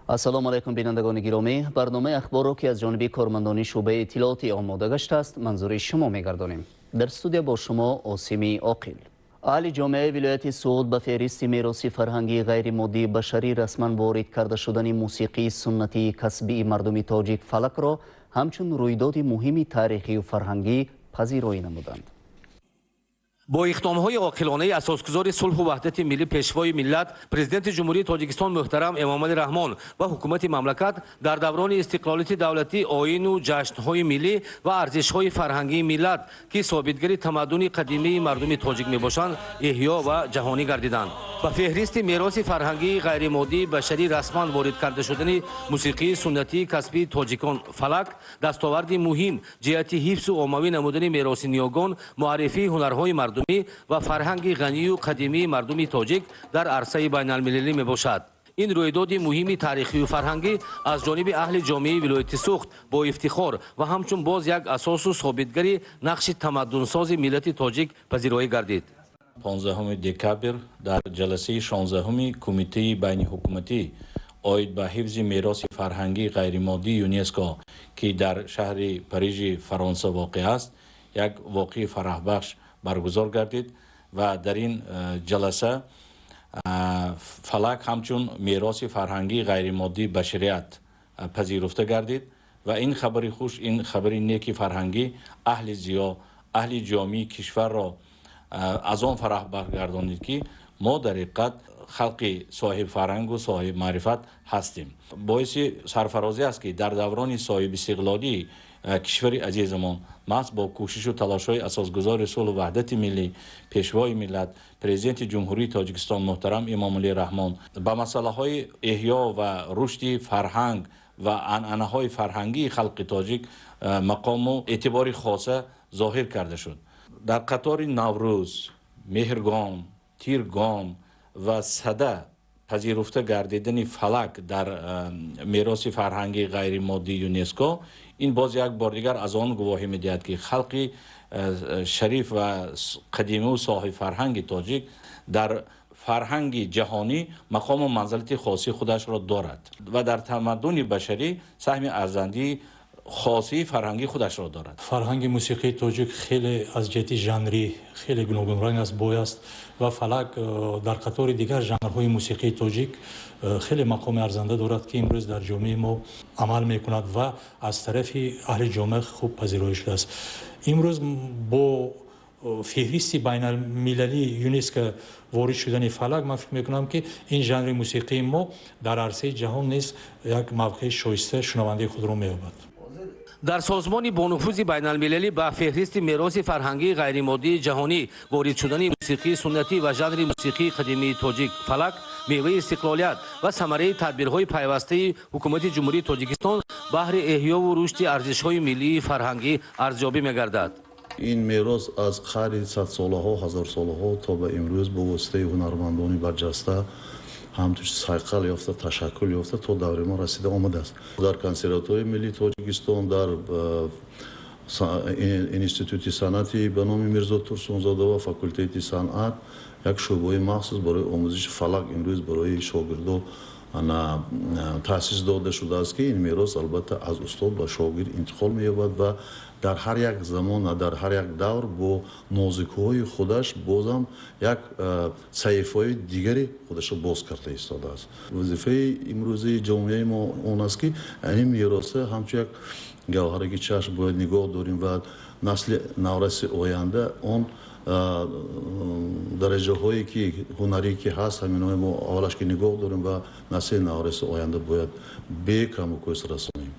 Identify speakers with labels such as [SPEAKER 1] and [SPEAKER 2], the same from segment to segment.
[SPEAKER 1] السلام علیکم بینندگان گرامی. برنامه اخبار را که از جانب کارمندان شعبه اطلاعاتی آماده گشته است منظور شما می‌گردانیم. در استودیو با شما آسیمی عاقل. اهل جامعه ولایت سوگد به فهرست میراث فرهنگی غیر مادی بشری رسما وارد کرده شدن موسیقی سنتی کسبی مردم تاجیک فلک را همچون رویداد مهمی تاریخی و فرهنگی پذیرایی نمودند.
[SPEAKER 2] با اقدام‌های عاقلانه اساسگذار صلح و وحدت ملی پیشوای ملت پرزیدنت جمهوری تاجیکستان محترم امامعلی رحمان و حکومت مملکت در دوران استقلالیت دولتی آیین و جشن‌های ملی و ارزش‌های فرهنگی ملت که ثابتگری تمدن قدیمی مردم تاجیک میباشند احیا و جهانی گردیدند. با فهرست میراث فرهنگی غیر مادی بشری رسما وارد کرده شدن موسیقی سنتی کسبی تاجیکان فلک دستاورد مهم جهت حفظ و عمومی نمودن میراث نیاگان معرفی هنرهای مردمی و فرهنگ غنی و قدیمی مردم تاجیک در عرصه بین المللی می باشد. این رویداد مهمی تاریخی و فرهنگی از جانب اهل جامعه ولایت سوگد با افتخار و همچون باز یک اساس و ثابتگری نقش تمدن ساز ملت تاجیک پذیرایی گردید.
[SPEAKER 3] 15 دکبر در جلسه 16 کمیته بین حکومتی آید به حفظ میراث فرهنگی غیر مادی یونسکو که در شهر پاریژ فرانسه واقع است یک واقعه فرح بخش برگزار گردید و در این جلسه فلک همچون میراث فرهنگی غیر مادی بشریت پذیرفته گردید و این خبری خوش، این خبری نیکی فرهنگی اهل زیا اهل جامعه کشور را از آن فرح برگردانید که ما در حقیقت خلق صاحب فرهنگ و صاحب معرفت هستیم. باعث سرفرازی است که در دوران صاحب استقلالی کشور عزیزمان محض با کوشش و تلاش‌های اساسگذار صلح و وحدت ملی پیشوای ملت پرزیدنت جمهوری تاجیکستان محترم امامعلی رحمان به مسائل احیا و رشد فرهنگ و عنعنه‌های فرهنگی خلق تاجیک مقام و اعتبار خاصه ظاهر کرده شد. در قطار نوروز، مهرگان، تیرگان و صده پذیرفته گردیدن فلک در میراث فرهنگی غیر مادی یونسکو این باز یک بار دیگر از آن گواهی می‌دهد که خلق شریف و قدیمی و صاحب فرهنگ تاجیک در فرهنگ جهانی مقام و منزلت خاصی خودش را دارد و در تمدن بشری سهم ارزنده خاصی فرهنگی خودش را دارد.
[SPEAKER 4] فرهنگ موسیقی تاجیک خیلی از جهت ژانری خیلی گوناگون رنگ است، بوی است و فلک در قطار دیگر ژانرهای موسیقی تاجیک خیلی مقام ارزنده دارد که امروز در جامعه ما عمل میکند و از طرف اهل جامعه خوب پذیرایی شده است. امروز با فهرست بین المللی یونسکو وارد شدن فلک من فکر میکنم که این ژانر موسیقی ما در عرصه جهان نیز یک موقع شایسته شنونده خود را مییابد.
[SPEAKER 2] در سازمان با نفوذ بین المللی به فهرست میراث فرهنگی غیر مادی جهانی وارد شدن موسیقی سنتی و ژانر موسیقی قدیمی تاجیک فلک میوه استقلالیت و ثمره تدبیرهای پیوسته حکومت جمهوری تاجیکستان بهر احیا و رشد ارزش‌های ملی فرهنگی ارزیابی می‌گردد.
[SPEAKER 5] این میراث از قرن 100 ساله‌ها، 1000 ساله‌ها تا به امروز با واسطه هنرمندان برجسته همچنین سایقل یافته، تشکل یافته تا دور ما رسیده آمده است. در کنسرواتوری ملی تاجیکستان در انستیتوت صنعتی به نام میرزا ترسونزاده و فاکولته صنعت یک شعبه مخصوص برای آموزش فلک امروز برای شاگردان تأسیس داده شده است که این میراث البته از استاد به شاگرد انتقال می‌یابد و در هر یک زمان و در هر یک دور با نازکی‌های خودش بازم یک صحیفه‌های دیگری خودش را باز کرده ایستاده است. وظیفه امروزی جامعه ما اون است که این میراث همچون یک گوهری که چشم باید نگاه داریم و نسل نورس آینده اون درجه هایی که هنری که هست همین های ما اولش که نگاه داریم و نسل نورس آینده باید به کم و کوس رسانیم.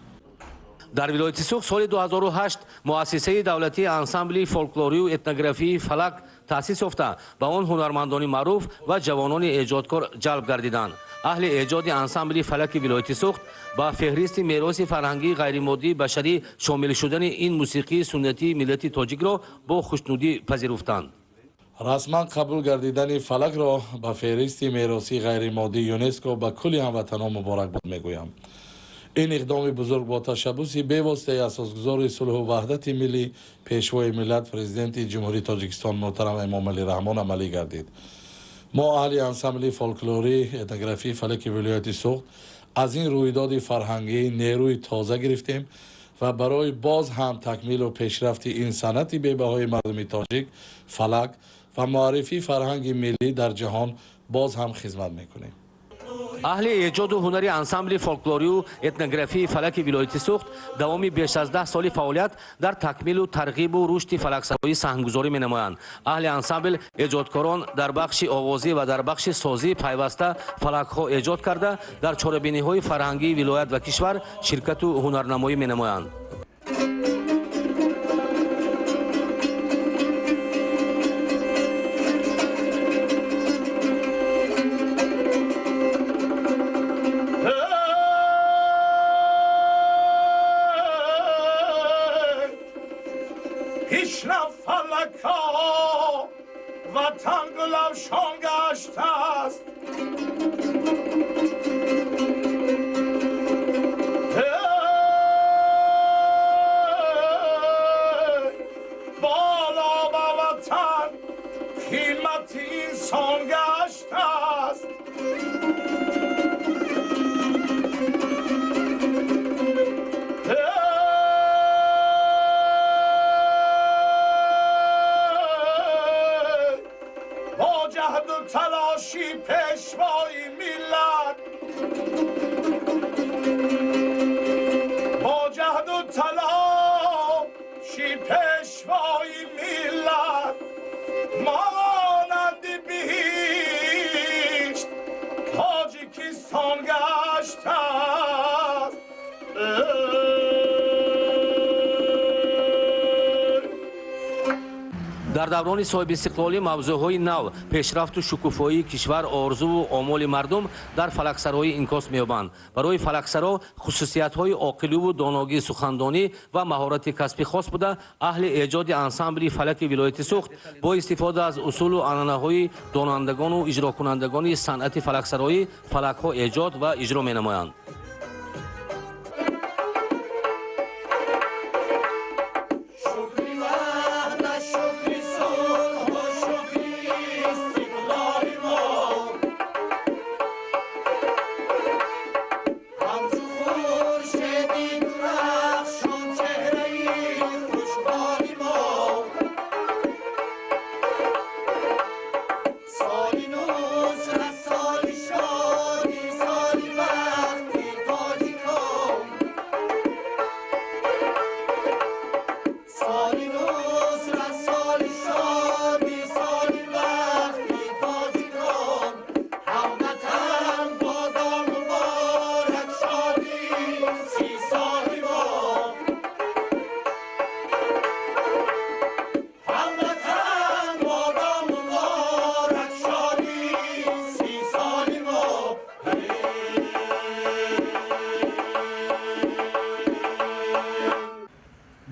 [SPEAKER 2] در ولایت سوگد سال 2008 مؤسسه دولتی انسامبل فولکلوری و اتنوگرافی فلک تأسیس یافته به آن هنرمندان معروف و جوانان ایجادکار جلب گردیدند. اهل ایجاد انسامبل فلک ولایت سوگد با فهرست میراث فرهنگی غیر مادی بشری شامل شدن این موسیقی سنتی ملت تاجیک را با خوشنودی پذیرفتند.
[SPEAKER 6] رسما قبول گردیدن فلک را با فهرست میراثی غیر مادی یونسکو به کل هموطنان مبارکباد میگویم. این اقدام بزرگ با تشبث بی‌واسطه اساسگذار صلح و وحدت ملی پیشوای ملت پرزیدنت جمهوری تاجیکستان محترم امامعلی رحمان عملی گردید. ما اهل انسامبل فولکلوری اتنوگرافی فلک ولایت سوگد аз ин рӯйдоди фарҳангӣ нерӯи тоза гирифтем ва барои боз ҳам такмилу пешрафти ин санъати бебаҳои мардуми тоҷик фалак ва муаррифии фарҳанги миллӣ дар ҷаҳон боз ҳам хизмат мекунем.
[SPEAKER 2] аҳли эҷоду ҳунари ансамбли фолклорию этнографии фалаки вилояти Сугд давоми беш аз 10 соли фаъолият дар такмилу тарғибу рушди фалаксароӣ саҳмгузорӣ менамоянд. аҳли ансамбл эҷодкорон дар бахши овозӣ ва дар бахши созӣ пайваста фалакҳо эҷод карда дар чорабиниҳои фарҳангии вилоят ва кишвар ширкату ҳунарнамоӣ менамоянд.
[SPEAKER 7] وطن گل افشان گشته است بالا با وطن قیمت انسان گشته است تلاشی پیشوای ملت با جهد و تلاشی پیشوای ملت مانند بهشت تاجیکستان گشته است.
[SPEAKER 2] дар даврони соҳибистиқлолӣ мавзӯъҳои нав, пешрафту шукуфоии кишвар, орзуву омоли мардум дар фалаксароӣ инъикос меёбанд. барои фалаксаро хусусиятҳои оқилуву доногии сухандонӣ ва маҳорати касбӣ хос буда, аҳли эҷоди ансамбли фалаки вилояти Сугд бо истифода аз усулу анъанаҳои донандагону иҷрокунандагони санъати фалаксароӣ фалакҳо эҷод ва иҷро менамоянд.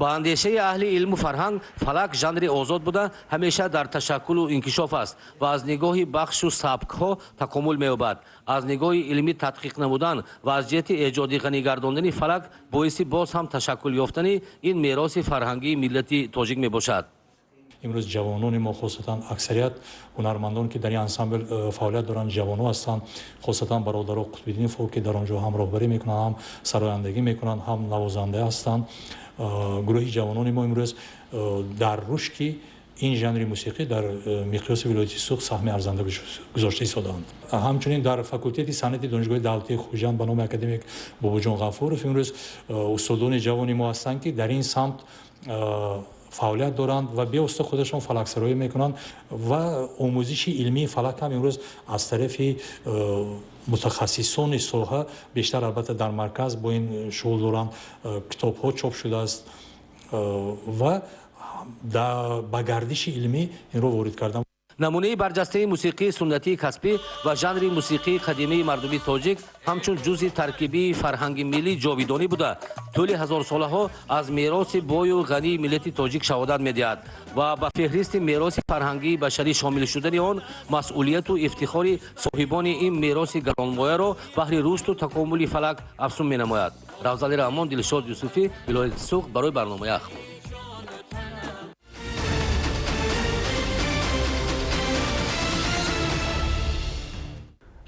[SPEAKER 2] ба андешаи аҳли илму фарҳанг фалак жанри озод буда ҳамеша дар ташаккулу инкишоф аст ва аз нигоҳи бахшу сабкҳо такомул меёбад. аз нигоҳи илмӣ тадқиқ намудан ва аз ҷиҳати эҷоди ғанигардондани фалак боиси боз ҳам ташаккул ёфтани ин мероси фарҳангии миллати тоҷик мебошад.
[SPEAKER 4] имрӯз ҷавонони мо хосатан аксарият ҳунармандон ки дар ин ансамбл фаъолият доранд ҷавоно ҳастанд, хосатан бародаро қутбиддинов ки дар он ҷо ҳам роҳбарӣ мекунанд, ҳам сарояндагӣ мекунанд, ҳам навозанда ҳастанд. гурӯҳи ҷавонони мо имрӯз дар рушди ин жанри мусиқӣ дар миқёси вилояти Сугд саҳми арзанда гузошта истодаанд. ҳамчунин дар факултети санъати донишгоҳи давлатии хуҷанд ба номи академик бобоҷон ғафуров имрӯз устодони ҷавони мо ҳастанд ки дар ин самт фаъолият доранд ва бевосита худашон фалаксароӣ мекунанд ва омӯзиши илмии фалак ҳам имрӯз аз тарафи мутахассисони соҳа бештар албатта дар марказ бо ин шуғул доранд. китобҳо чоп шудааст ва ба гардиши илмӣ инро ворид кардан.
[SPEAKER 2] намунаи барҷастаи мусиқии суннатии касбӣ ва жанри мусиқии қадимии мардуми тоҷик ҳамчун ҷузъи таркибии фарҳанги миллӣ ҷовидонӣ буда тӯли ҳазорсолаҳо аз мероси бою ғании миллати тоҷик шаҳодат медиҳад ва ба феҳристи мероси фарҳангии башарӣ шомил шудани он масъулияту ифтихори соҳибони ин мероси гаронвояро баҳри рушду такомули фалак афсун менамояд. равзали раҳмон, дилшод юсуфӣ, вилояти Сугд, барои барномаи Ахбори.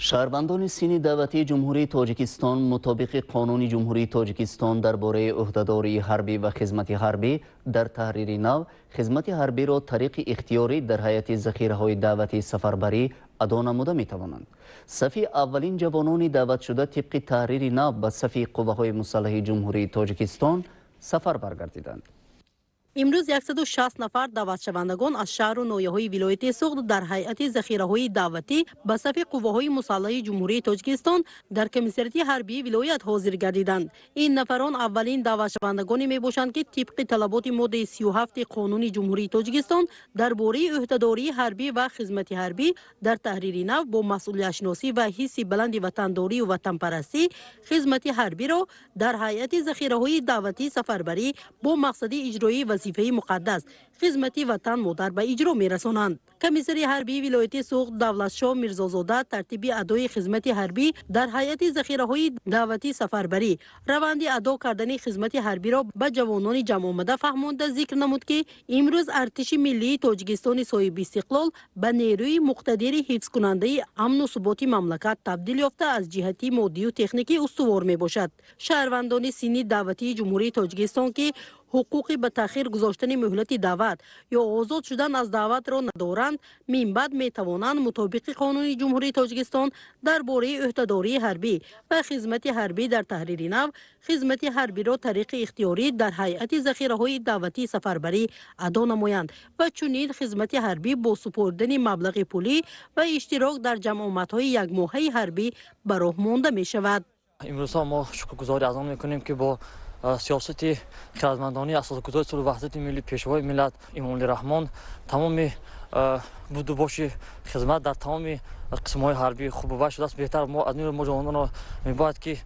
[SPEAKER 1] شهروندان سین دعوتی جمهوری تاجیکستان مطابق قانون جمهوری تاجیکستان درباره عهدهداری حربی و خدمت حربی در تحریر نو خدمت حربی را طریق اختیاری در هیئت ذخیره‌های دعوتی سفربری ادا نموده می‌توانند. صفی اولین جوانان دعوت شده طبق تحریر نو به صف قوه‌های مسلح جمهوری تاجیکستان سفر برگردیدند.
[SPEAKER 8] امروز 160 نفر دعوت شوندگان از شهر و ناحیه‌های ولایت سوگد در هیئت ذخیره‌های دعوتی به صف قوه‌های مسلح جمهوری تاجیکستان در کمیسریت حربی ولایت حاضر گردیدند. این نفران اولین دعوت شوندگانی میباشند که طبق طلبات ماده 37 قانون جمهوری تاجیکستان درباره عهدهداری حربی و خدمت حربی در تحریر نو با مسئولیت شناسی و حس بلند وطنداری و وطن پرستی خدمت حربی را در هیئت ذخیره‌های دعوتی سفربری با مقصد اجرای وظیفه مقدس خدمت وطن مادر به اجرا میرسانند. کمیسر حربی ولایت سوگد دولتشاه میرزازاده ترتیب ادای خدمت حربی در هیئت ذخیره‌های دعوتی سفربری روند ادا کردن خدمت حربی را به جوانان جمع آمده فهمانده ذکر نمود که امروز ارتش ملی تاجیکستان صاحب استقلال به نیروی مقتدر حفظ کننده امن و ثبات مملکت تبدیل یافته از جهت مادی و تکنیکی استوار می باشد. شهروندان سینی دعوتی جمهوری تاجیکستان که حقوقی به تأخیر گذاشتن مهلت دعوت یا آزاد شدن از دعوت را ندارند من بعد می توانند مطابق قانون جمهوری تاجیکستان درباره عهدهداری حربی و خدمت حربی در تحریر نو خدمت حربی را طریق اختیاری در هیئت ذخیره‌های دعوتی سفربری ادا نمایند و چنین خدمت حربی با سپردن مبلغ پولی و اشتراک در جمعیت‌های یک ماهه حربی به راه مانده می شود.
[SPEAKER 9] امروز ما شکرگزاری از آن می‌کنیم که با سیاست خردمندانه اساسگذار صلح و وحدت ملی پیشوای ملت امام رحمان تمام بود و باش خدمت در تمام قسم‌های حربی خوب و بد شده است. بهتر ما از نوع ما جوانان را می‌باید که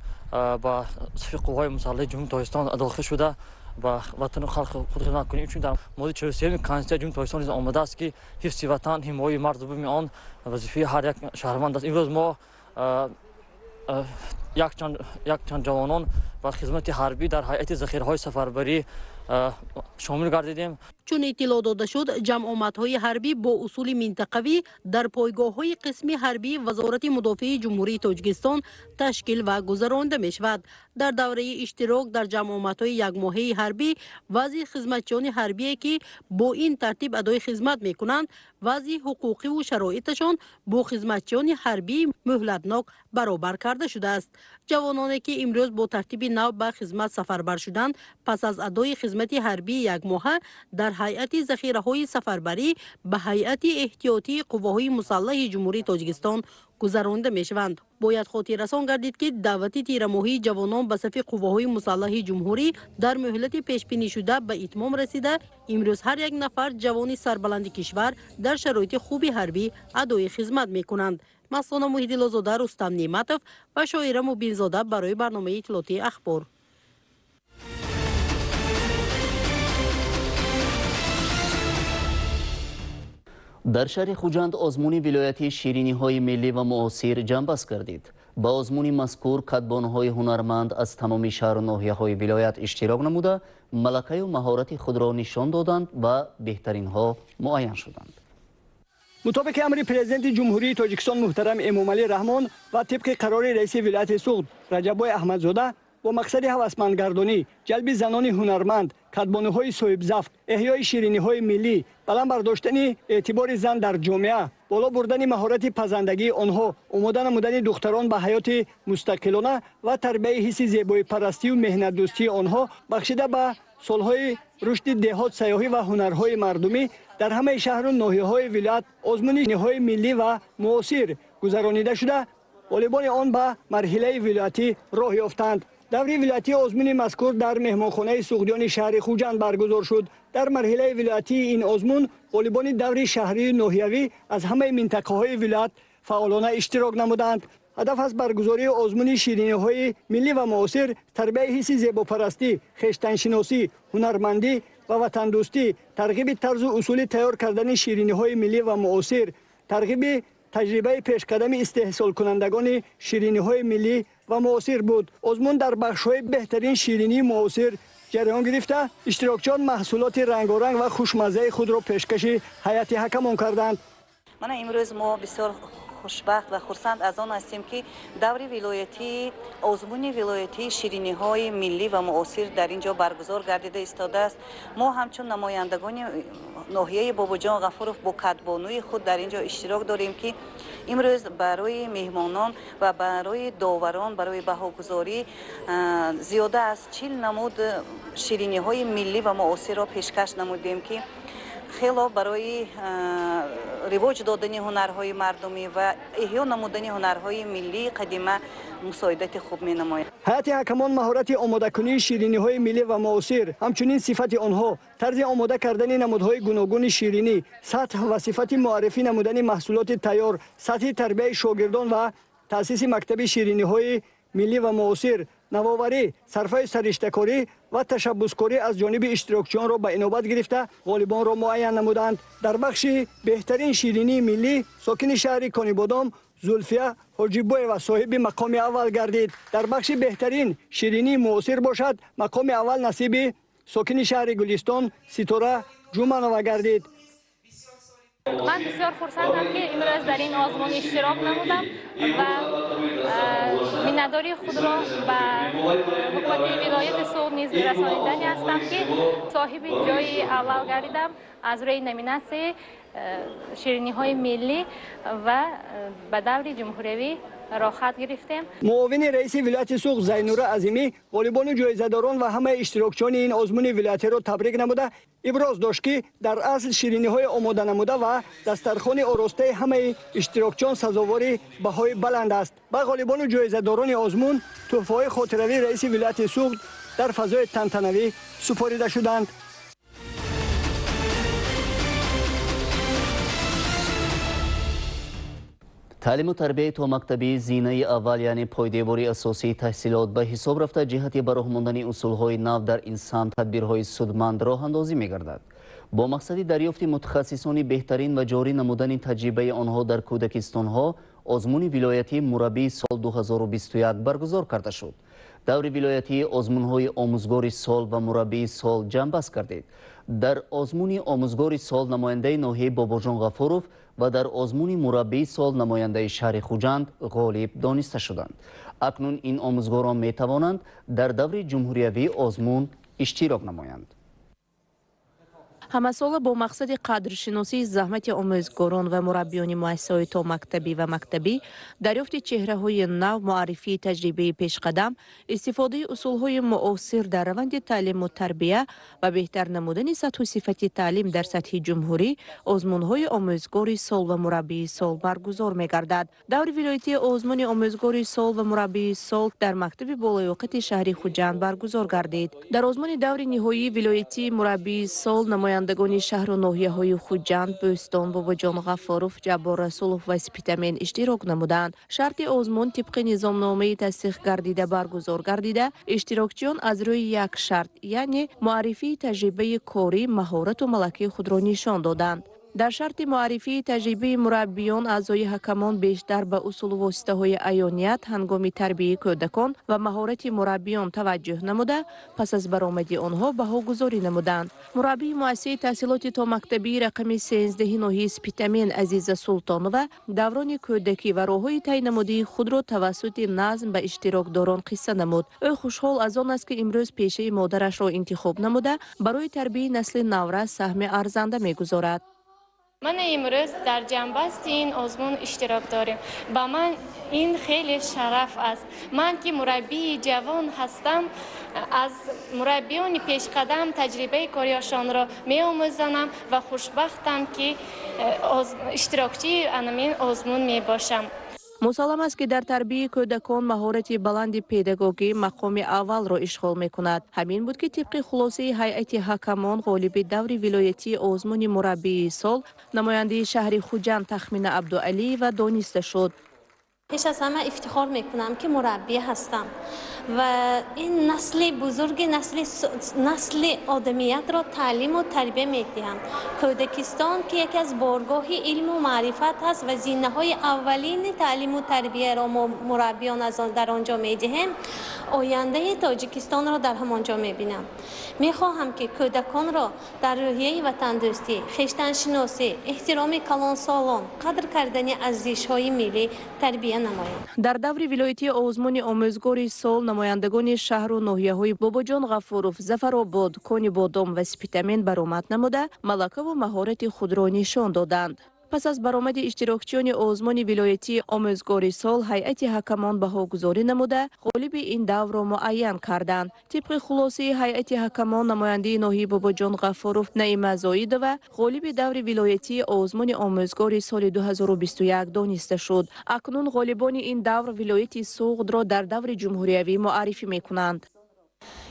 [SPEAKER 9] با صف قوای مسلح جمهوری تاجیکستان داخل شده با وطن خلق خود خدمت کنیم، چون در مورد 43 کانستیتوسیون جمهوری تاجیکستان آمده است که حفظ وطن، حمایت مردم آن وظیفه هر یک شهروند است. امروز ما یک چند جوانان و خدمت حربی در هیئت ذخیره‌های سفربری شامل گردیدیم.
[SPEAKER 8] چون اطلاع داده شد جمعیت‌های حربی با اصول منطقوی در پایگاه‌های قسمی حربی وزارت مدافع جمهوری تاجیکستان تشکیل و گذرانده می‌شود. در دوره اشتراک در جمعیت‌های یک ماهه حربی وضع خدمتچیان حربی که با این ترتیب ادای خدمت می‌کنند وضع حقوقی و شرایطشان با خدمتچیان حربی مهلتناک برابر کرده شده است. جوانانی که امروز با ترتیب نو به خدمت سفربر شدند پس از ادای خدمت حربی یک ماهه در هیئت ذخیره‌های سفربری به هیئت احتیاطی قوه‌های مسلح جمهوری تاجیکستان گذرانده می‌شوند. باید خاطر رسان گردید که دعوت تیرماهی جوانان به صف قوه‌های مسلح جمهوری در مهلت پیش بینی شده به اتمام رسیده. امروز هر یک نفر جوان سربلند کشور در شرایط خوبی حربی ادای خدمت می‌کنند. مسئول محیط لازاده رستم نعمتov و شاعره مبینزاده برای برنامه اطلاعاتی اخبار.
[SPEAKER 1] در شهر خوجند آزمون ولایتی شیرینی‌های ملی و معاصر جنبش گردید. با آزمون مذکور کدبان‌های هنرمند از تمام شهر و ناحیه‌های ولایت اشتراک نموده ملکه و مهارت خود را نشان دادند و بهترین‌ها معین شدند.
[SPEAKER 10] مطابق امر پرزیدنت جمهوری تاجیکستان محترم امامعلی رحمان و طبق قرار رئیس ولایت سوگد رجبای احمدزاده با مقصد هوسمندگردانی، جلب زنان هنرمند، کدبانوهای صاحب زفت، احیای شیرینی‌های ملی، بلند برداشتن اعتبار زن در جامعه، بالا بردن مهارت پزندگی آنها، آماده نمودن دختران به حیات مستقلانه و تربیت حس زیبایی پرستی و مهنت دوستی آنها بخشیده به سالهای رشد دهات سیاحی و هنرهای مردمی در همه شهر و ناحیه‌های ولایت آزمون‌های ملی و معاصر گذرانیده شده. والیبال آن به مرحله ولایتی راه یافتند. دوره ولایتی آزمون مذکور در مهمانخانه سوگدیان شهر خوجند برگزار شد. در مرحله ولایتی این آزمون والیبال دوره شهری ناحیوی از همه منطقه‌های ولایت فعالانه اشتراک نمودند. هدف از برگزاری آزمون شیرینی‌های ملی و معاصر تربیت حس زیباپرستی، خویشتن‌شناسی، هنرمندی و وطن دوستی، ترغیب طرز و اصول تیار کردن شیرینی‌های ملی و معاصر، ترغیب تجربه پیشقدم استحصال کنندگان شیرینی‌های ملی و معاصر بود. آزمون در بخش‌های بهترین شیرینی معاصر جریان گرفته اشتراکچیان محصولات رنگارنگ و خوشمزه خود را پیشکش هیئت حکمان کردند.
[SPEAKER 11] من امروز ما بسیار خوشبخت و خرسند از آن هستیم که دور ولایتی آزمون ولایتی شیرینی های ملی و معاصر در اینجا برگزار گردیده ایستاده است. ما همچون نمایندگان ناحیه باباجان غفورов با کدبانوی خود در اینجا اشتراک داریم که امروز برای مهمانان و برای داوران برای بهاگذاری زیاده از 40 نمود شیرینی های ملی و معاصر را پیشکش نمودیم که خیلی برای رواج دادن هنرهای مردمی و احیا نمودن هنرهای ملی قدیمه مساعدت خوب می نماید.
[SPEAKER 10] هیئت حکمان مهارت آماده کنی شیرینی های ملی و معاصر، همچنین صفت آنها، طرز آماده کردن نمودهای گوناگون شیرینی، سطح و صفت معرفی نمودن محصولات تیار، سطح تربیت شاگردان و تأسیس مکتب شیرینی های ملی و معاصر، نوآوری، صرفه سرشته‌کاری و تشبثکاری از جانب اشتراکچیان را به انابت گرفته غالبان را معین نمودند. در بخش بهترین شیرینی ملی ساکن شهر کانیبادام زلفیه حاجی‌بوی و صاحب مقام اول گردید. در بخش بهترین شیرینی معاصر باشد مقام اول نصیب ساکن شهر گلستان ستاره جمعه گردید.
[SPEAKER 12] من بسیار خرسندم که امروز در این آزمون اشتراک نمودم و مینداری خود را به حکومت ولایت سوغد نیز رسانیدنی هستم که صاحب جای اول گردیدم از روی نامیناسیون شیرینی های ملی و به دور جمهوری را خط گرفتیم.
[SPEAKER 10] معاون رئیس ولایت سوغد زینور عظیمی غالبان جایزه‌داران و همه اشتراکچیان این آزمون ولایتی را تبریک نموده ابراز داشت که در اصل شیرینی های آماده نموده و دسترخوان آراسته همه اشتراکچیان سزاوار بهای بلند است. به غالبان جایزه‌داران آزمون تحفه‌های خاطروی رئیس ولایت سوغد در فضای تنتنوی سپاریده شدند.
[SPEAKER 1] تعلیم و تربیت و مکتبی زینه اول یعنی پایدیواری اساسی تحصیلات به حساب رفته جهت براه ماندن اصولهای نو در انسان تدبیرهای سودمند راه اندازی می‌گردد. با مقصد دریافت متخصصان بهترین و جاری نمودن تجربه آنها در کودکستان‌ها آزمون ولایتی مربی سال 2021 برگزار کرده شد. دور ولایتی آزمون‌های آموزگاری سال و مربی سال جنببست گردید. در آزمون آموزگاری سال نماینده ناحیه باباجان غفورов و در آزمون مربی سال نماینده شهر خوجند غالب دانسته شدند. اکنون این آموزگاران می توانند در دور جمهوریوی آزمون اشتراک نمایند.
[SPEAKER 13] ҳамасола бо мақсади қадршиносии заҳмати омӯзгорон ва мураббиёни муассисаҳои то мактабӣ ва мактабӣ, дарёфти чеҳраҳои нав, муаррифии таҷрибаи пешқадам, истифодаи усулҳои муосир дар раванди таълиму тарбия ва беҳтар намудани сатҳу сифати таълим дар сатҳи ҷумҳурӣ озмунҳои омӯзгори сол ва мураббии сол баргузор мегардад. даври вилоятии озмуни омӯзгори сол ва мураббии сол дар мактаби болоёқати шаҳри хуҷанд баргузор гардид. дар озмуни даври ниҳоии вилоятии мураббии сол намояндагони шаҳру ноҳияҳои хуҷанд, бӯстон, бобоҷон ғафуров, ҷаббор расулов ва спитамен иштирок намуданд. шарти озмун тибқи низомномаи тасдиқ гардида баргузор гардида, иштирокчиён аз рӯи як шарт, яъне муаррифии таҷрибаи корӣ, маҳорату малакаи худро нишон доданд. дар шарти муаррифии таҷрибаи мураббиён аъзои ҳакамон бештар ба усулу воситаҳои аёният ҳангоми тарбияи кӯдакон ва маҳорати мураббиён таваҷҷӯҳ намуда, пас аз баромади онҳо баҳогузорӣ намуданд. мураббии муассисаи таҳсилоти томактабии рақами 13 ноҳияи спитамен Азиза Султонова даврони кӯдакӣ ва роҳҳои таъйин намудии худро тавассути назм ба иштирокдорон қисса намуд. ӯ хушҳол аз он аст ки имрӯз пешаи модарашро интихоб намуда, барои тарбияи насли навра саҳми арзанда мегузорад.
[SPEAKER 12] من امروز در جنبست این آزمون اشتراک داریم. با من این خیلی شرف است. من که مربی جوان هستم، از مربیان پیشقدم تجربه کاریشان را می آموزم و خوشبختم که اشتراکچی این آزمون می باشم.
[SPEAKER 13] مسلم است که در تربیت کودکان مهارت بلند پداگوژی مقام اول را اشغال می‌کند. همین بود که طبق خلاصه هیئت حکمان غالب دور ولایتی آزمون مربی سال نماینده شهر خوجند تخمین عبدعلی و دانسته شد.
[SPEAKER 14] پیش از همه افتخار میکنم که مربی هستم و این نسل بزرگ نسل آدمیت را تعلیم و تربیه می‌دهند. کودکستان که یکی از بارگاه علم و معرفت است و زینه‌های اولین تعلیم و تربیه را ما مربیان از آن در آنجا می‌دهیم، آینده تاجیکستان را در همانجا می‌بینم. می‌خواهم که کودکان را در روحیه وطن دوستی، خویشتن شناسی، احترام کلانسالان، قدر کردن ارزش‌های ملی تربیه نمایند.
[SPEAKER 13] در دور ولایتی آزمون آموزگاری سال نمایندگان شهر و ناحیه‌های باباجان غفورов، ظفرآباد، کانی بادام و سپیتامین برآمد نموده ملکه و مهارت خود را نشان دادند. پس از برآمد اشتراکچیان آزمون ولایتی آموزگاری سال، هیئت حکمان بهاگذاری نموده غالب این دور را معین کردند. طبق خلاصه هیئت حکمان، نماینده ناحیه باباجان غفورов نعیم زایدova غالب دور ولایتی آزمون آموزگاری سال 2021 دانسته شد. اکنون غالبان این دور ولایت سوغد را در دور جمهوریوی معرفی می‌کنند.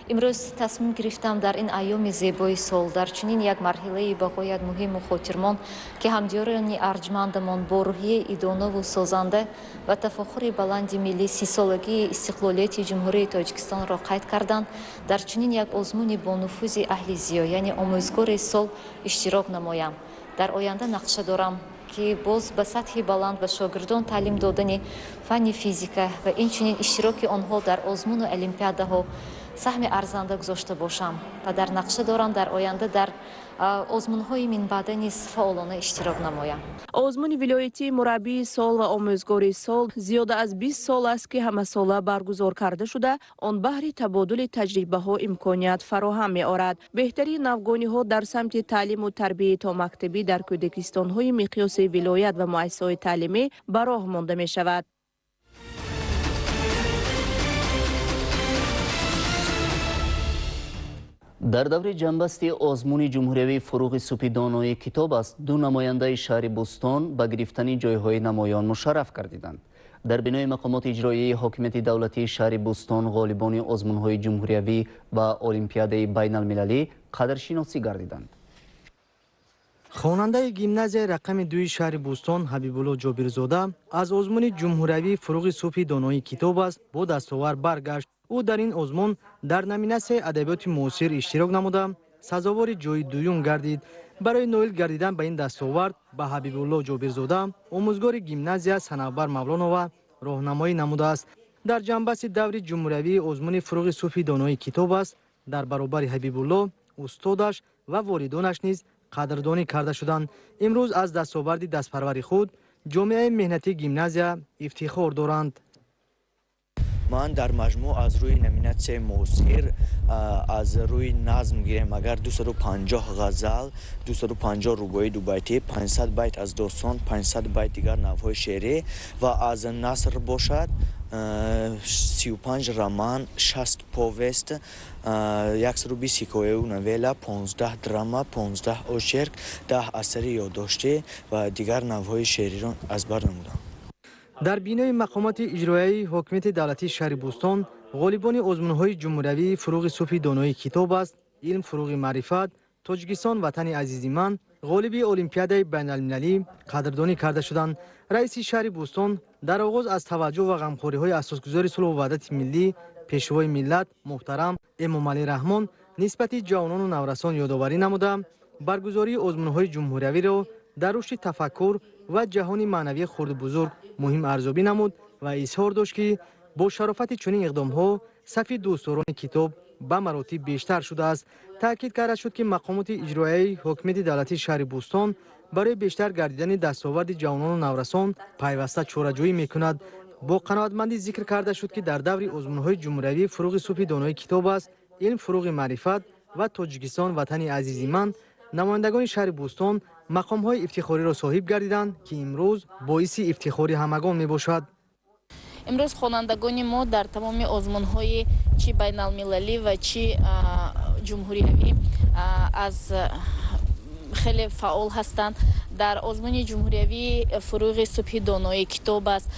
[SPEAKER 15] امروز تصمیم گرفتم در این ایام زیبای سال در چنین یک مرحله بغایت مهم و خاطرمان که همدیاران ارجمندمان با روحیه ایدانه و سازنده و تفاخر بلند ملی 30 سالگی استقلالیت جمهوری تاجیکستان را قید کردند، در چنین یک آزمون با نفوذ اهل زیا یعنی آموزگار سال اشتراک نمایم. در آینده نقشه دارم که باز به سطح بلند به شاگردان تعلیم دادن فن فیزیکا و این چنین اشتراک آنها در آزمون و المپیاده ها سهم ارزنده گذاشته باشم و در نقشه دارم در آینده در آزمون‌های من بعد نیز فعالانه اشتراک نمایم.
[SPEAKER 13] آزمون ولایتی مربی سال و آموزگاری سال زیاده از 20 سال است که همه ساله برگزار کرده شده. آن بهر تبادل تجربه ها امکانیت فراهم می آورد. بهترین نوگانی ها در سمت تعلیم و تربیت تا مکتبی در کودکستان های مقیاس ولایت و مؤسسات تعلیمی به راه مانده می شود.
[SPEAKER 1] در دور جنبستی آزمون جمهوریوی فروغ سپیدانوی کتاب است، دو نماینده شهر بوستان به گرفتن جایهای نمایان مشرف گردیدند. در بینای مقامات اجرایی حاکمیت دولتی شهر بوستان غالبان آزمون‌های جمهوریوی و المپیاده بین المللی قدرشناسی گردیدند.
[SPEAKER 16] خواننده گیمنازیای رقم 2 شهر بوستان حبیبالله جابرزاده از آزمون جمهوریوی فروغ سپیدانوی کتاب است با دستاورد برگشت. او در این آزمون در نامیناسیون ادبیات معاصر اشتراک نموده سزاوار جای دوم گردید. برای نایل گردیدن به این دستاورد به حبیبالله جابرزاده آموزگار گیمنازیا صنعتبر مولانا و راهنمایی نموده است. در جنبست دور جمهوریوی آزمون فروغ سپیدانوی کتاب است در برابر حبیبالله استادش و والدانش نیز قدردانی کرده شدند. امروز از دستاورد دستپروری خود جامعه مهنتی گیمنازیا افتخار دارند.
[SPEAKER 17] من در مجموع از روی نامیناسیون معاصر از روی نظم گیرم اگر 250 غزل، 250 رباعی دو بیتی، 500 بیت از داستان، 500 بیت دیگر نوهای شعری و از نثر باشد 35 رمان، 60 پوست، 120 حکایه و نویلا، 15 دراما، 15 اشعر، 10 اثر یادداشتی و دیگر نوهای شعری را از بر نمودم.
[SPEAKER 16] در بینای مقامات اجرایی حاکمیت دولتی شهر بوستان غالبان آزمون‌های جمهوریوی فروغ سپیدانوی کتاب است، علم فروغ معرفت، تاجیکستان وطن عزیز من غالب المپیاده بین المللی قدردانی کرده شدند. رئیس شهر بوستان در آغاز از توجه و غمخوری‌های اساسگذار صلح و وحدت ملی پیشوای ملت محترم امام علی رحمان نسبت جوانان و نورسان یادآوری نموده برگزاری آزمون‌های جمهوریوی را در رشد تفکر و جهان معنوی خرد بزرگ مهم ارزیابی نمود و اظهار داشت که با شرافت چنین اقدام‌ها صف دوستداران کتاب به مراتب بیشتر شده است. تاکید کرده شد که مقامات اجرایی حاکمیت دولتی شهر بوستان برای بیشتر گردیدن دستاورد جوانان و نورسان پیوسته چاره‌جویی می‌کند. با قناعتمندی ذکر کرده شد که در دور آزمون‌های جمهوریوی فروغ سپیدانوی کتاب است، علم فروغ معرفت و تاجیکستان وطن عزیز من نمایندگان شهر بوستان مقام‌های افتخاری را صاحب گردیدند که امروز باعث افتخار همگان میباشد.
[SPEAKER 18] امروز خوانندگان ما در تمام آزمون‌های چی بین المللی و چی جمهوریوی از خیلی فعال هستند. در آزمون جمهوریوی فروغ صبح دانایی کتاب است،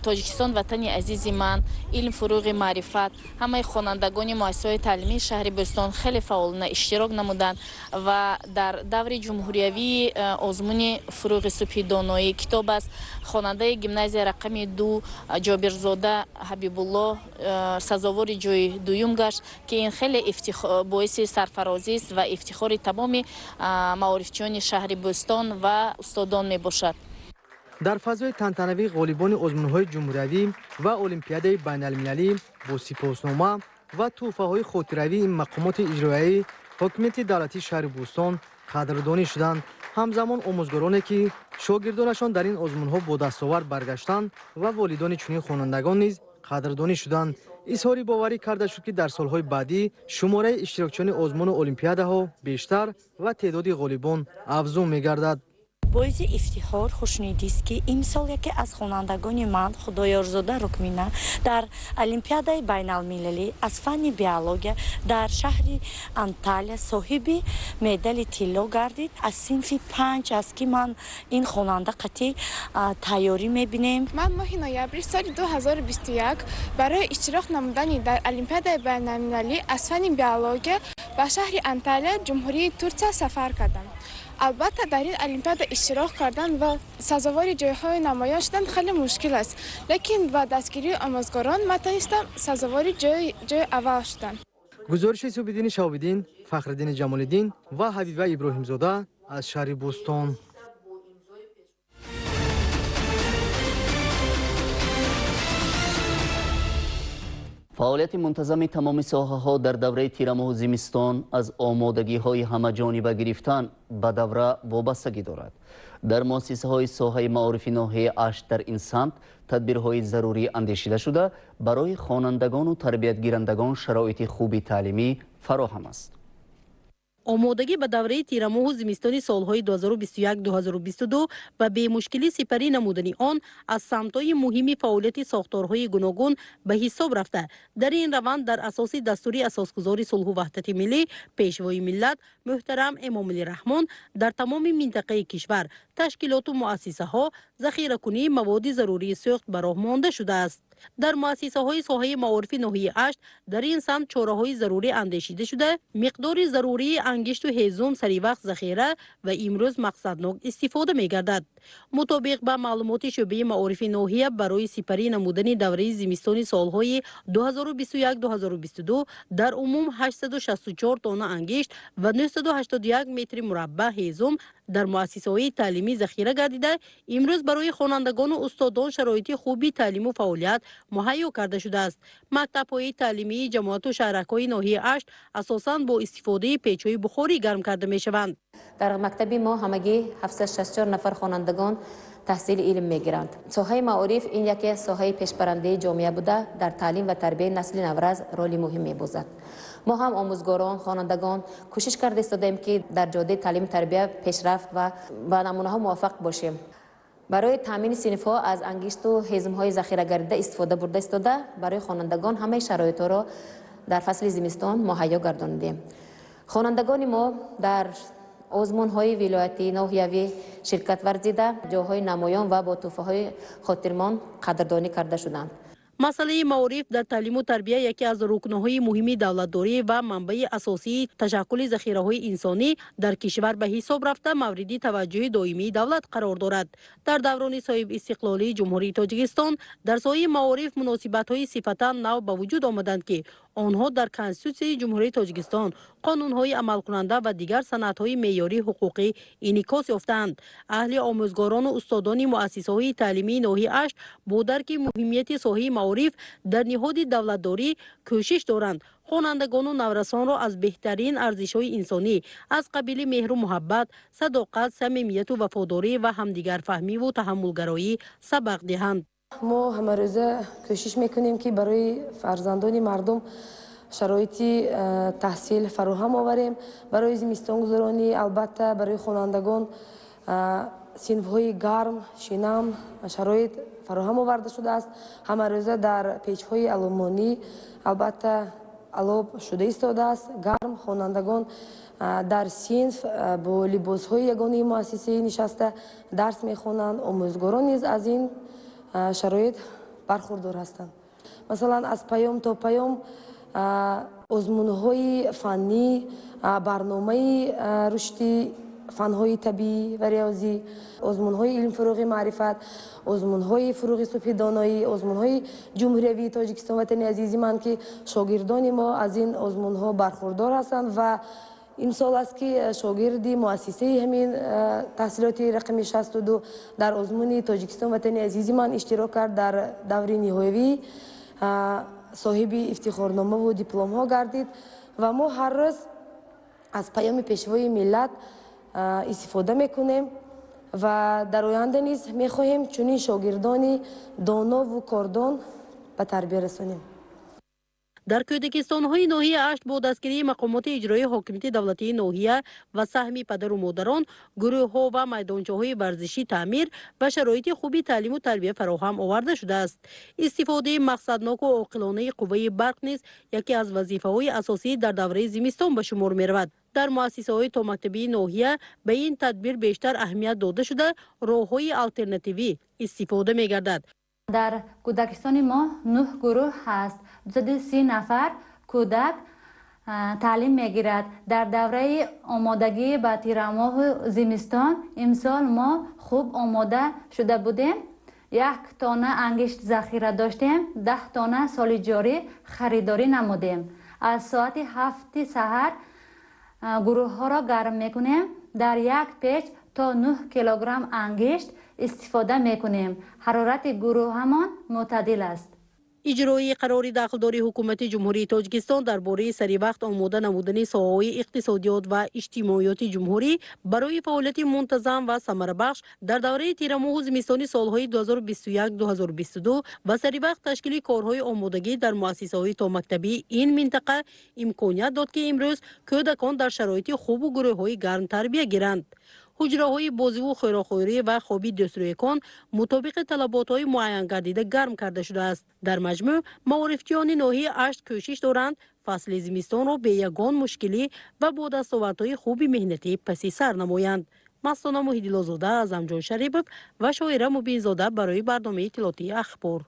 [SPEAKER 18] تاجیکستان وطن عزیز من، علم فروغ معرفت، همه خوانندگان مؤسسات تعلیمی شهر بستان خیلی فعال اشتراک نمودند و در دور جمهوریوی آزمون فروغ صبح دانایی کتاب است. خواننده گیمنازیوم رقم 2 جابرزاده حبیب الله سزاوار جای دوم گشت که این خیلی باعث سرفرازی است و افتخار تمام معارفچیان شهر بستان و استادان می باشد.
[SPEAKER 16] در فضای تنتنوی غالیبان آزمون‌های جمهوریوی و المپیادهای بین‌المللی با سپاسنامه و تحفه‌های خاطره‌ای این مقامات اجرایی حکومت دولتی شهر بستان قدردانی شدند. همزمان آموزگارانی که شاگردانشان در این آزمون‌ها با دستاورد برگشتند و والدان چنین خوانندگان نیز قدردانی شدند. اظهار باوری کرده شد که در سالهای بعدی شماره اشتراکچیان آزمون المپیادها بیشتر و تعداد غالیبان افزون می‌گردد.
[SPEAKER 19] باعث افتخار خوشنودی است که امسال یکی از خوانندگان من خدایارزاده رکمینه در المپیادهای بین‌المللی از فن بیولوژی در شهر انتالیا صاحب مدال طلا گردید. از صنف 5 است که من این خواننده قطعی تیاری می‌بینم.
[SPEAKER 12] من ماه نوامبر سال 2021 برای اشتراک نمودن در المپیاد بین‌المللی از فن بیولوژی به شهر انتالیا جمهوری ترکیه سفر کردم. البته در این المپیاد اشتراک کردن و سزاوار جایهای نمایان شدن خیلی مشکل است، لیکن با دستگیری آموزگاران من توانستم سزاوار جای اول شدن.
[SPEAKER 16] گزارش صوبیدین شاویدین، فخرالدین جمال‌الدین و حبیبه ابراهیم زاده از شهر بستان.
[SPEAKER 1] فعالیت منتظم تمام ساحه‌ها در دوره تیر ماه زمستان از آمادگی‌های همه‌جانبه گرفتن به دوره وابستگی دارد. در مؤسسه‌های ساحه معارفی ناحیه 8 در این سمت تدبیرهای ضروری اندیشیده شده برای خوانندگان و تربیت گیرندگان شرایط خوبی تعلیمی فراهم است.
[SPEAKER 8] آمادگی به دوره تیر ماه زمستانی سالهای 2021-2022 و به مشکلی سپری نمودنی آن از سمت‌های مهمی فعالیت ساختارهای گوناگون به حساب رفته. در این روند در اساس دستوری اساسگذار صلح و وحدت ملی پیشوای ملت محترم امامعلی رحمان در تمام منطقه کشور تشکیلات و مؤسسه‌ها ذخیره‌کنی مواد ضروری سوخت به راه مانده شده است. در مؤسسه‌های ساحه معارفی ناحیه 8 در این سمت چاره‌های ضروری اندیشیده شده، مقدار ضروری انگشت و هیزم سری وقت ذخیره و امروز مقصدناک استفاده می‌گردد. مطابق با معلومات شعبه معارفی ناحیه برای سپری نمودن دوره زمستانی سالهای 2021-2022 در عموم 864 دانه انگشت و 981 متر مربع هیزم در مؤسسه‌های تعلیمی ذخیره گردیده، امروز برای خوانندگان و استادان شرایط خوبی تعلیم و فعالیت مهیا کرده شده است. مکتب‌های تعلیمی جماعت و شهرک‌های ناحیه 8 اساساً با استفاده پیچ‌های بخاری گرم کرده می‌شوند.
[SPEAKER 15] در مکتب ما همگی 764 نفر خوانندگان تحصیل علم می‌گیرند. ساحه معارف این یکی ساحه پیشبرنده جامعه بوده در تعلیم و تربیت نسل نورز رول مهم می‌بازد. ما هم آموزگاران خوانندگان کوشش کرده استادیم که در جاده تعلیم تربیت پیشرفت و با نمونه‌ها موفق باشیم. برای تامین صنف‌ها از انگشت و هیزم‌های ذخیره گردیده استفاده برده استاده برای خوانندگان همه شرایط را در فصل زمستان مهیا گرداندیم. خوانندگان ما در آزمون‌های ولایتی ناحیوی شرکت ورزیده جاهای نمایان و با تحفه‌های خاطرمان قدردانی کرده شدند.
[SPEAKER 8] مسئله معارف در تعلیم و تربیت یکی از رکن‌های مهمی دولتداری و منبع اساسی تشکل ذخیره‌های انسانی در کشور به حساب رفته مورد توجه دائمی دولت قرار دارد. در دوران صاحب استقلالی جمهوری تاجیکستان در ساحه معارف مناسبت‌های صفتا نو به وجود آمدند که آنها در کنستیتوسیون جمهوری تاجیکستان، قانون‌های عمل کننده و دیگر سندهای معیاری حقوقی انعکاس یافتند. اهل آموزگاران و استادان مؤسسه‌های تعلیمی ناحیه 8 با درک مهمیت ساحه معارف در نهاد دولتداری کوشش دارند خوانندگان و نورسان را از بهترین ارزش‌های انسانی از قبیل مهر و محبت، صداقت، صمیمیت و وفاداری و همدیگر فهمی و تحملگرایی سبق دهند.
[SPEAKER 20] ما همه روزه کوشش میکنیم که برای فرزندان مردم شرایط تحصیل فراهم آوریم. برای زمستان گذرانی البته برای خوانندگان صنف‌های گرم، شنم شرایط فراهم آورده شده است. همه روزه در پیچ‌های آلومینی البته علاب شده ایستاده است. گرم خوانندگان در صنف با لباس‌های یگانه مؤسسه نشسته درس می‌خوانند. آموزگاران نیز از این شرایط برخوردار هستند. مثلا از پیام تا پیام آزمون‌های فنی، برنامه رشد فن‌های طبیعی و ریاضی، آزمون‌های علم فروغ معرفت، آزمون‌های فروغ صبح دانایی، آزمون‌های جمهوری تاجیکستان وطن عزیز من که شاگردان ما از این آزمون‌ها برخوردار هستند و این سال است که شاگردی مؤسسه همین تحصیلاتی رقم 62 در آزمون تاجیکستان وطن عزیز من اشتراک کرد. در دوره نهایی صاحب افتخارنامه و دیپلم ها گردید و ما هر روز از پیام پیشوای ملت استفاده میکنیم و در آینده نیز میخواهیم چنین شاگردان دانا و کاردان به تربیت رسانیم.
[SPEAKER 8] در کودکستان‌های ناحیه اشت با دستگیری مقامات اجرایی حاکمیت دولتی ناحیه و سهم پدر و مادران، گروه‌ها و میدانچه‌های ورزشی تعمیر و شرایط خوبی تعلیم و تربیت فراهم آورده شده است. استفاده مقصدناک و عاقلانه قوه برق نیز یکی از وظیفه‌های اساسی در دوره زمستان به شمار می‌رود. در مؤسسه‌های تا مکتبی ناحیه به این تدبیر بیشتر اهمیت داده شده، راه‌های آلترناتیوی استفاده می‌گردد.
[SPEAKER 21] در کودکستان ما 9 گروه هست. 230 نفر کودک تعلیم میگیرد. در دوره آمادگی به تیرماه زمستان امسال ما خوب آماده شده بودیم. 1 تانه انگشت ذخیره داشتیم. 10 تانه سال جاری خریداری نمودیم. از ساعت 7 سحر گروه ها را گرم میکنیم. در 1 پیچ تا 9 کیلوگرم انگشت استفاده میکنیم. حرارت گروه همان معتدل است.
[SPEAKER 8] اجرای قرار داخلداری حکومت جمهوری تاجیکستان درباره سری وقت آماده نمودن ساحه‌های اقتصادیات و اجتماعیات جمهوری برای فعالیت منتظم و ثمره بخش در دوره تیرماه زمستانی سالهای 2021-2022 و سری وقت تشکیل کارهای آمادگی در مؤسسه‌های تا مکتبی این منطقه امکانیت داد که امروز کودکان در شرایط خوب و گروه‌های گرم تربیت گیرند. حجره‌های بازی و خوراکخوری و خوابی دسترویکان مطابق طلبات‌های معین گردیده گرم کرده شده است. در مجموع معارفتیان ناحیه اشت کوشش دارند فصل زمستان را به یگان مشکلی و با دستاوردهای خوب مهنتی پسی سر نمایند. مستانه محیدالله‌زاده از امجان شریبوف و شاعره مبین‌زاده برای برنامه اطلاعاتی اخبار.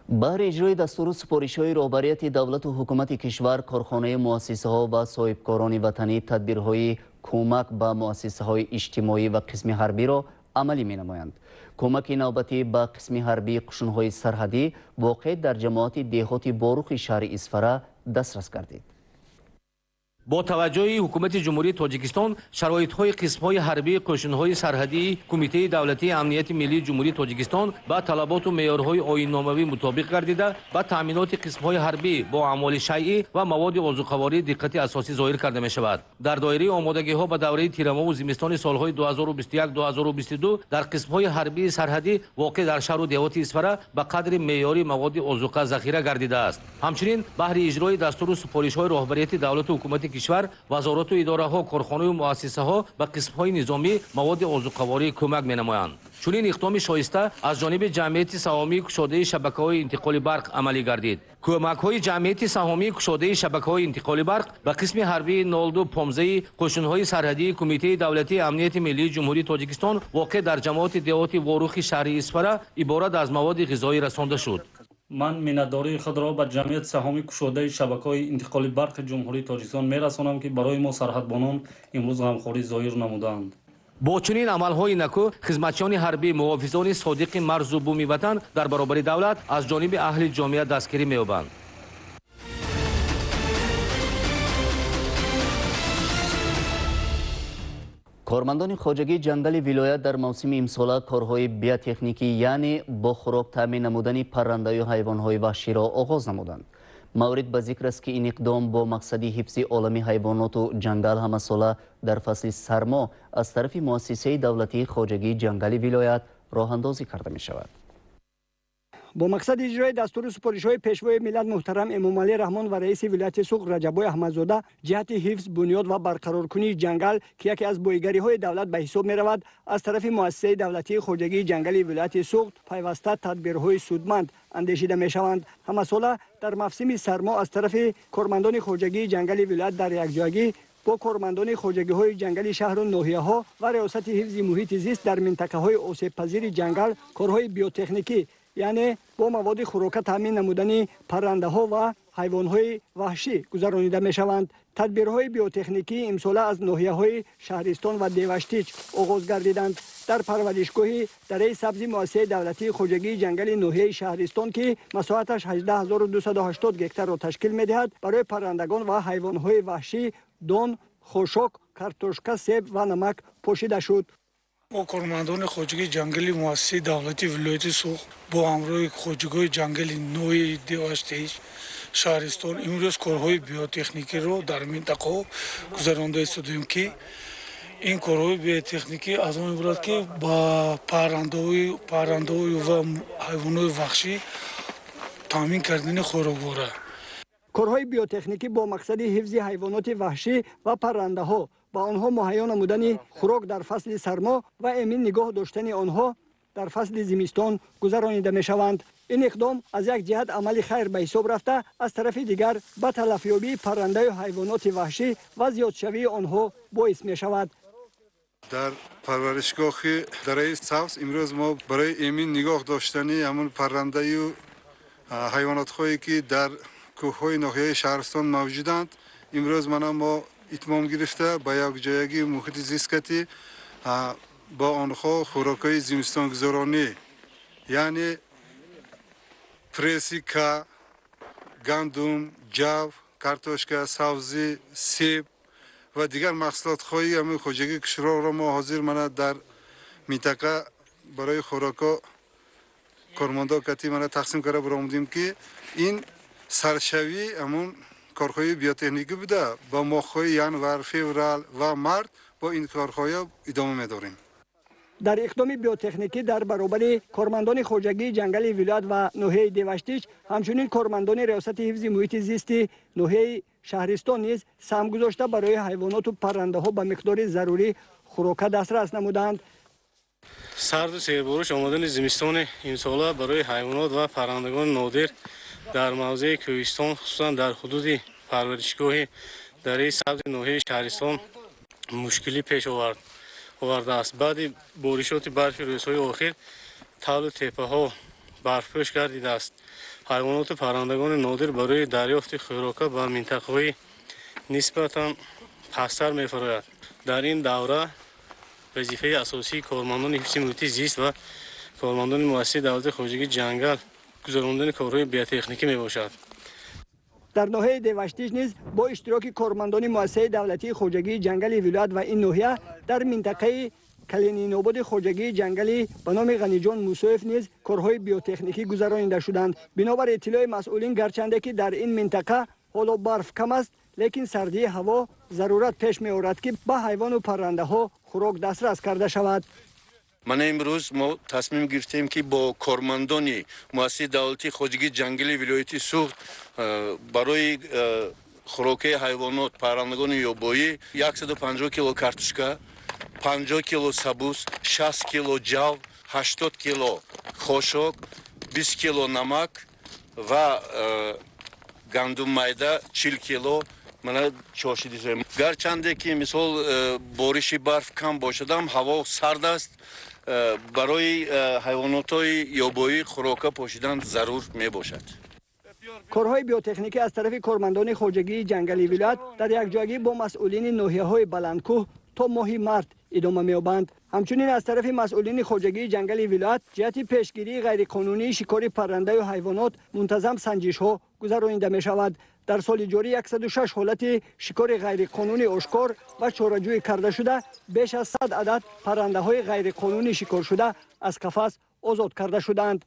[SPEAKER 1] بهر اجرای دستور سپارش‌های رهبریت دولت و حکومت کشور، کارخانه مؤسسه‌ها و صاحبکاران وطنی تدبیرهای کمک به مؤسسه‌های اجتماعی و قسم حربی را عملی می‌نمایند. کمک نوبتی به قسم حربی قشون‌های سرحدی واقع در جماعت دهات باروخ شهر اسفره دسترس گردید.
[SPEAKER 2] با توجه حکومت جمهوری تاجیکستان شرایط‌های قسم‌های حربی قشون‌های سرحدی کمیته دولتی امنیت ملی جمهوری تاجیکستان با طلبات و معیارهای آیین‌ناموی مطابق گردیده با تامینات قسم‌های حربی با اعمال شیعی و مواد آذوقه‌واری دقت اساسی ظاهر کرده می‌شود. در دایره آمادگی‌ها به دوره تیرماه و زمستان سال‌های 2021-2022 در قسم‌های حربی سرحدی واقع در شهر و دیهات اسفره به قدر معیاری مواد آذوقه ذخیره گردیده است. همچنین بهر اجرای دستور و سپارش‌های رهبریت دولت و حکومت کشور، وزارات و اداره‌ها، کارخانه و مؤسسه‌ها و قسم‌های نظامی مواد آذوقه‌واری کمک می‌نمایند. چنین اقدام شایسته از جانب جمعیت سهامی گشاده شبکه‌های انتقال برق عملی گردید. کمک‌های جمعیت سهامی گشاده شبکه‌های انتقال برق به قسم حربی 0215 قشون‌های سرحدی کمیته دولتی امنیت ملی جمهوری تاجیکستان واقع در جماعت دیهات واروخ شهر اسفره عبارت از مواد غذایی رسانده شد.
[SPEAKER 22] من منتداری خود را به جمعیت سهامی گشاده شبکه‌های انتقال برق جمهوری تاجیکستان می‌رسانم که برای ما سرحدبانان امروز غمخواری ظاهر نمودند.
[SPEAKER 2] با چنین عمل‌های نکو خدمتچیان حربی محافظان صادق مرز و بومی وطن در برابر دولت از جانب اهل جامعه دستگیری می‌یابند.
[SPEAKER 1] کارمندان خواجگی جنگل ولایت در موسم امسال کارهای بیاتکنیکی یعنی با خوراک تامین نمودن پرنده و حیوانات وحشی را آغاز نمودند. مورد به ذکر است که این اقدام با مقصد حفظ عالم حیوانات و جنگل همه ساله در فصل سرما از طرف مؤسسه دولتی خواجگی جنگل ولایت راه اندازی کرده می شود.
[SPEAKER 10] با مقصد اجرای دستور سپارش‌های پیشوای ملت محترم امامعلی رحمان و رئیس ولایت سوغد رجب احمدزاده جهت حفظ بنیاد و برقرارکنی جنگل که یکی از بویگری‌های دولت به حساب می‌رود از طرف مؤسسه دولتی خواجگی جنگلی ولایت سوغد پیوسته تدبیرهای سودمند اندیشیده می‌شوند. همساله در موسم سرما از طرف کارمندان خواجگی جنگلی ولایت در یکجایی با کارمندان خواجگی‌های جنگلی شهر و ناحیه‌ها و ریاست حفظ محیط زیست در منطقه‌های آسیب‌پذیر جنگل کارهای بیوتکنیکی یعنی با مواد خوراک تامین نمودن پرنده‌ها و حیوان‌های وحشی گذرانیده می‌شوند. تدبیرهای بیوتکنیکی امساله از ناحیه‌های شهرستان و دیوشتیچ آغاز گردیدند. در پرورشگاه دره سبز مؤسسه دولتی خواجگی جنگل ناحیه شهرستان که مساحتش 18280 گکتار را تشکیل می‌دهد برای پرندگان و حیوان‌های وحشی دان، خاشاک، کارتوشکا، سیب و نمک پوشیده شد.
[SPEAKER 3] با کارمندان خواجگی جنگلی مؤسسه دولتی ولایت سوغد با همراه خواجگی جنگلی نوعی دیوشتیش شهرستان امروز کارهای بیوتکنیکی رو در منطقه گذرانده استادیم که این کارهای بیوتکنیکی از آن عبارت که با پرنده‌های و حیوانات وحشی تامین کردن خوراک.
[SPEAKER 10] کارهای بیوتکنیکی با مقصد حفظ حیوانات وحشی و پرنده‌ها با آنها مهیا نمودن خوراک در فصل سرما و امین نگاه داشتن آنها در فصل زمستان گذرانیده می‌شوند. این اقدام از یک جهت عمل خیر به حساب رفته از طرف دیگر به تلفیابی پرنده و حیوانات وحشی و زیادشوی آنها باعث می‌شود.
[SPEAKER 5] در پرورشگاه دره سبز امروز ما برای امین نگاه داشتن همون پرنده و حیوانات هایی که در کوههای ناحیه شهرستان موجودند امروز ما اتمام گرفته با یک جایگی محیط زیستی با آنها خوراکای زمستان گذرانی یعنی پرسیکا، گندم، جو، کارتوشکا، سبزی، سیب و دیگر محصولات خواهی همین خواجگی کشور را ما حاضر در منطقه برای خوراکا کارمندا کتی تقسیم کرده برآمدیم که این سرشوی همون کارخانه بیوتکنیکی بوده با ماه‌های ینور، فوریه و مارت با این کارخانه ادامه می‌داریم.
[SPEAKER 10] در اقدام بیوتکنیکی در برابر کارمندان خواجگی جنگلی ولایت و ناحیه دیوشتیچ همچنین کارمندان ریاست حفظ محیط زیست ناحیه شهرستان نیز سهم گذاشته برای حیوانات و پرنده‌ها به مقدار ضروری خوراک دسترس نمودند.
[SPEAKER 22] سرد و سیربارش آمدن زمستان امسال برای حیوانات و پرندگان نادر در موضع کوهستان خصوصا در حدود پرورشگاه دره سبز ناحیه شهرستان مشکلی پیش آورده است. بعد بارشات برف روزهای آخر تل تپه ها برفپوش گردیده است. حیوانات و پرندگان نادر برای دریافت خوراک به منطقه های نسبتا پستر می‌فراید. در این دوره وظیفه اساسی کارمندان حفظ محیط زیست و کارمندان مؤسسه دولت خواجگی جنگل گذراندن کارهای بیوتکنیکی میباشد.
[SPEAKER 10] در ناحیه دیوشتیچ نیز با اشتراک کارمندان مؤسسه دولتی خواجگی جنگلی ولایت و این ناحیه در منطقه کلینی نوباد خواجگی جنگلی به نام غنیجان موسوف نیز کارهای بیوتکنیکی گذرانیده شدند. بنابر اطلاع مسئولین گرچنده که در این منطقه حالا برف کم است لیکن سردی هوا ضرورت پیش می آورد که به حیوان و پرنده ها خوراک دسترس کرده شود.
[SPEAKER 23] امروز ما تصمیم گرفتیم که با کارمندان مؤسسه دولتی خواجگی جنگلی ولایت سوغد برای خوراک حیوانات پرندگان یابایی 150 کیلو کارتوشکا، 50 کیلو سبوس، 60 کیلو جو، 80 کیلو خاشاک، 20 کیلو نمک و گندم майда 40 کیلو چاشیدیم. گرچنده که مثال بارش برف کم باشد هم هوا سرد است برای حیوانات های یابایی خوراک پوشیدن ضرور می باشد.
[SPEAKER 10] کارهای بیوتکنیکی از طرف کارمندان خواجگی جنگلی ولایت در یکجایی با مسئولین ناحیه‌های بلندکوه تا ماه مارت ادامه می‌یابند. همچنین از طرف مسئولین خواجگی جنگلی ولایت جهت پیشگیری غیرقانونی شکار پرنده و حیوانات منتظم سنجش‌ها گذرانیده می‌شود. در سال جاری 106 حالت شکار غیرقانونی آشکار و چاره‌جویی کرده شده بیش از 100 عدد پرنده‌های غیرقانونی شکار شده از قفس آزاد کرده شدند.